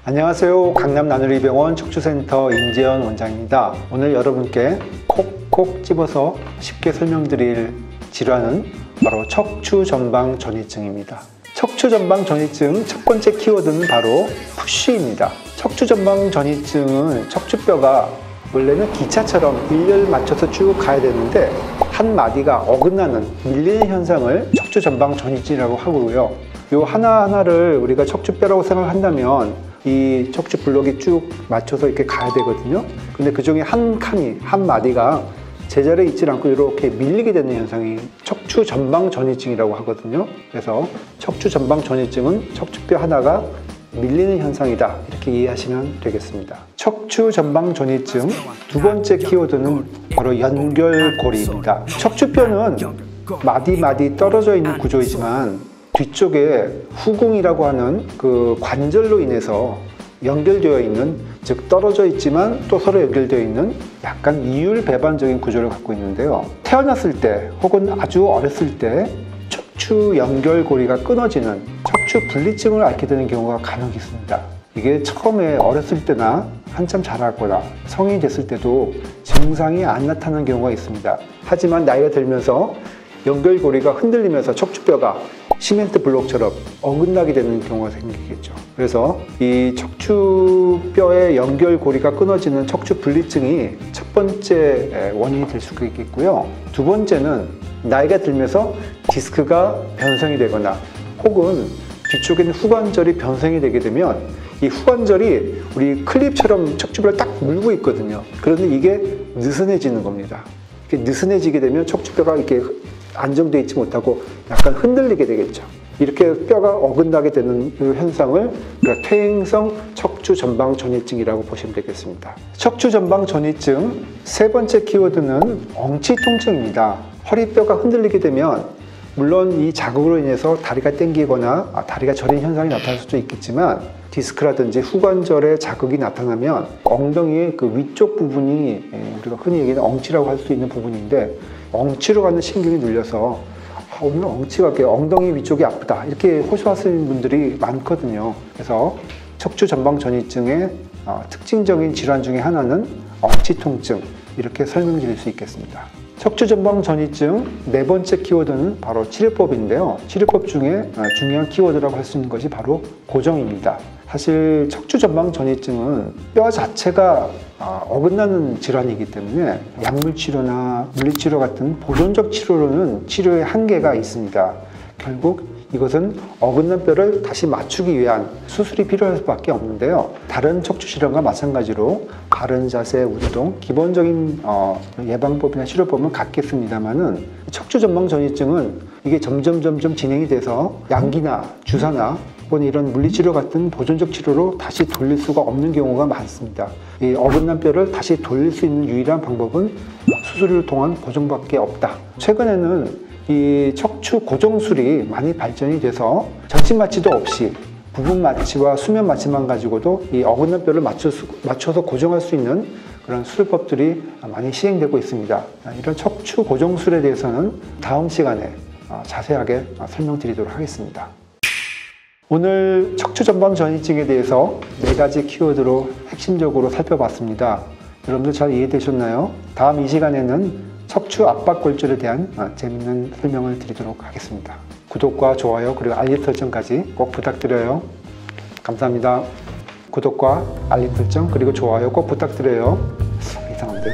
안녕하세요. 강남 나누리병원 척추센터 임재현 원장입니다. 오늘 여러분께 콕콕 집어서 쉽게 설명드릴 질환은 바로 척추전방 전이증입니다. 척추전방 전이증 첫 번째 키워드는 바로 푸쉬입니다. 척추전방 전이증은 척추뼈가 원래는 기차처럼 일렬 맞춰서 쭉 가야 되는데 한 마디가 어긋나는 밀리는 현상을 척추전방 전이증이라고 하고요. 이 하나하나를 우리가 척추뼈라고 생각한다면 이 척추 블록이 쭉 맞춰서 이렇게 가야 되거든요. 근데 그 중에 한 칸이, 한 마디가 제자리에 있지 않고 이렇게 밀리게 되는 현상이 척추 전방 전이증이라고 하거든요. 그래서 척추 전방 전이증은 척추뼈 하나가 밀리는 현상이다, 이렇게 이해하시면 되겠습니다. 척추 전방 전이증 두 번째 키워드는 바로 연결고리입니다. 척추뼈는 마디 떨어져 있는 구조이지만 뒤쪽에 후궁이라고 하는 그 관절로 인해서 연결되어 있는, 즉 떨어져 있지만 또 서로 연결되어 있는 약간 이율배반적인 구조를 갖고 있는데요. 태어났을 때 혹은 아주 어렸을 때 척추 연결고리가 끊어지는 척추 분리증을 앓게 되는 경우가 간혹 있습니다. 이게 처음에 어렸을 때나 한참 자라거나 성인이 됐을 때도 증상이 안 나타나는 경우가 있습니다. 하지만 나이가 들면서 연결고리가 흔들리면서 척추뼈가 시멘트 블록처럼 어긋나게 되는 경우가 생기겠죠. 그래서 이 척추뼈의 연결고리가 끊어지는 척추 분리증이 첫 번째 원인이 될 수가 있겠고요. 두 번째는 나이가 들면서 디스크가 변성이 되거나 혹은 뒤쪽에 있는 후관절이 변성이 되게 되면 이 후관절이 우리 클립처럼 척추뼈를 딱 물고 있거든요. 그런데 이게 느슨해지는 겁니다. 이렇게 느슨해지게 되면 척추뼈가 이렇게 안정되어 있지 못하고 약간 흔들리게 되겠죠. 이렇게 뼈가 어긋나게 되는 이 현상을 우리가 퇴행성 척추 전방 전이증이라고 보시면 되겠습니다. 척추 전방 전이증 세 번째 키워드는 엉치 통증입니다. 허리뼈가 흔들리게 되면 물론 이 자극으로 인해서 다리가 당기거나 다리가 저린 현상이 나타날 수도 있겠지만 디스크라든지 후관절에 자극이 나타나면 엉덩이의 그 위쪽 부분이 우리가 흔히 얘기하는 엉치라고 할 수 있는 부분인데 엉치로 가는 신경이 눌려서 오늘 엉치가 엉덩이 위쪽이 아프다, 이렇게 호소하시는 분들이 많거든요. 그래서 척추 전방 전이증의 특징적인 질환 중에 하나는 엉치 통증, 이렇게 설명드릴 수 있겠습니다. 척추 전방 전이증 네 번째 키워드는 바로 치료법인데요. 치료법 중에 중요한 키워드라고 할 수 있는 것이 바로 고정입니다. 사실 척추 전방 전이증은 뼈 자체가 어긋나는 질환이기 때문에 약물 치료나 물리치료 같은 보존적 치료로는 치료의 한계가 있습니다. 결국 이것은 어긋난 뼈를 다시 맞추기 위한 수술이 필요할 수밖에 없는데요. 다른 척추 질환과 마찬가지로 바른 자세, 운동, 기본적인 예방법이나 치료법은 같겠습니다만은 척추 전방 전이증은 이게 점점 진행이 돼서 약이나 주사나 혹은 이런 물리치료 같은 보존적 치료로 다시 돌릴 수가 없는 경우가 많습니다. 이 어긋난 뼈를 다시 돌릴 수 있는 유일한 방법은 수술을 통한 고정밖에 없다. 최근에는 이 척추 고정술이 많이 발전이 돼서 전신 마취도 없이 부분 마취와 수면 마취만 가지고도 이 어긋난 뼈를 맞춰서 고정할 수 있는 그런 수술법들이 많이 시행되고 있습니다. 이런 척추 고정술에 대해서는 다음 시간에 자세하게 설명드리도록 하겠습니다. 오늘 척추 전방 전이증에 대해서 네 가지 키워드로 핵심적으로 살펴봤습니다. 여러분들 잘 이해되셨나요? 다음 이 시간에는 척추 압박골절에 대한 재미있는 설명을 드리도록 하겠습니다. 구독과 좋아요 그리고 알림 설정까지 꼭 부탁드려요. 감사합니다. 구독과 알림 설정 그리고 좋아요 꼭 부탁드려요. 이상한데?